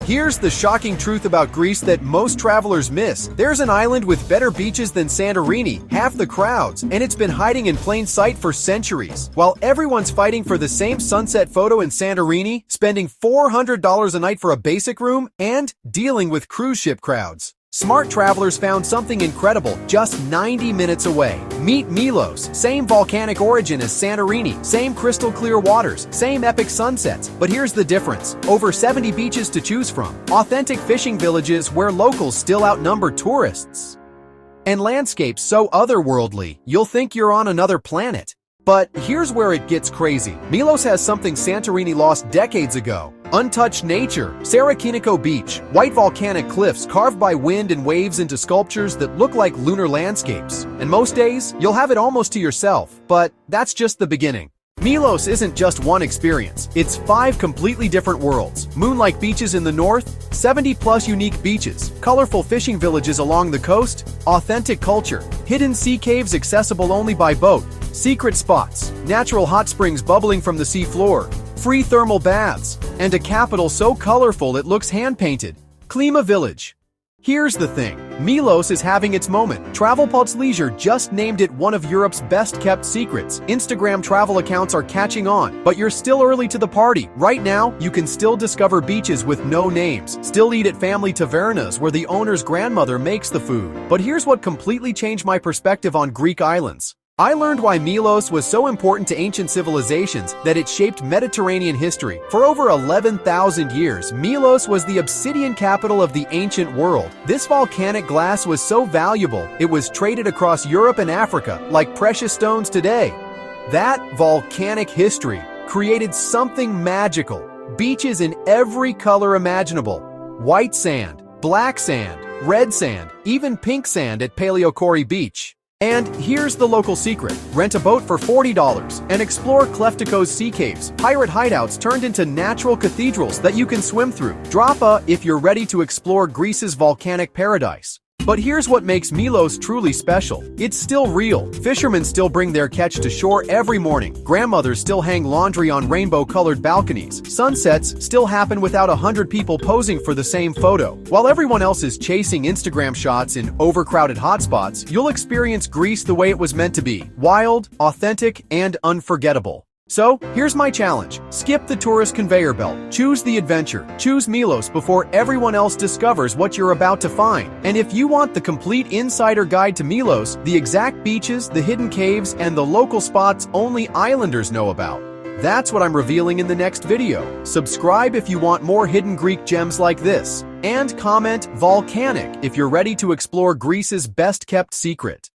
Here's the shocking truth about Greece that most travelers miss. There's an island with better beaches than Santorini, half the crowds, and it's been hiding in plain sight for centuries. While everyone's fighting for the same sunset photo in Santorini, spending $400 a night for a basic room, and dealing with cruise ship crowds. Smart travelers found something incredible just 90 minutes away. Meet Milos. Same volcanic origin as Santorini, same crystal clear waters, same epic sunsets. But here's the difference. Over 70 beaches to choose from. Authentic fishing villages where locals still outnumber tourists. And landscapes so otherworldly, you'll think you're on another planet. But here's where it gets crazy. Milos has something Santorini lost decades ago. Untouched nature, Santorini Beach, white volcanic cliffs carved by wind and waves into sculptures that look like lunar landscapes. And most days, you'll have it almost to yourself, but that's just the beginning. Milos isn't just one experience, it's 5 completely different worlds. Moon-like beaches in the north, 70+ unique beaches, colorful fishing villages along the coast, authentic culture, hidden sea caves accessible only by boat, secret spots, natural hot springs bubbling from the sea floor, free thermal baths, and a capital so colorful it looks hand-painted. Klima Village. Here's the thing, Milos is having its moment. TravelPulse Leisure just named it one of Europe's best-kept secrets. Instagram travel accounts are catching on, but you're still early to the party. Right now, you can still discover beaches with no names, still eat at family tavernas where the owner's grandmother makes the food. But here's what completely changed my perspective on Greek islands. I learned why Milos was so important to ancient civilizations that it shaped Mediterranean history. For over 11,000 years, Milos was the obsidian capital of the ancient world. This volcanic glass was so valuable, it was traded across Europe and Africa like precious stones today. That volcanic history created something magical. Beaches in every color imaginable. White sand, black sand, red sand, even pink sand at Paleokori Beach. And here's the local secret. Rent a boat for $40 and explore Kleftiko's sea caves, pirate hideouts turned into natural cathedrals that you can swim through. Drop a if you're ready to explore Greece's volcanic paradise. But here's what makes Milos truly special. It's still real. Fishermen still bring their catch to shore every morning. Grandmothers still hang laundry on rainbow-colored balconies. Sunsets still happen without 100 people posing for the same photo. While everyone else is chasing Instagram shots in overcrowded hotspots, you'll experience Greece the way it was meant to be. Wild, authentic, and unforgettable. So, here's my challenge. Skip the tourist conveyor belt. Choose the adventure. Choose Milos before everyone else discovers what you're about to find. And if you want the complete insider guide to Milos, the exact beaches, the hidden caves, and the local spots only islanders know about, that's what I'm revealing in the next video. Subscribe if you want more hidden Greek gems like this. And comment volcanic if you're ready to explore Greece's best-kept secret.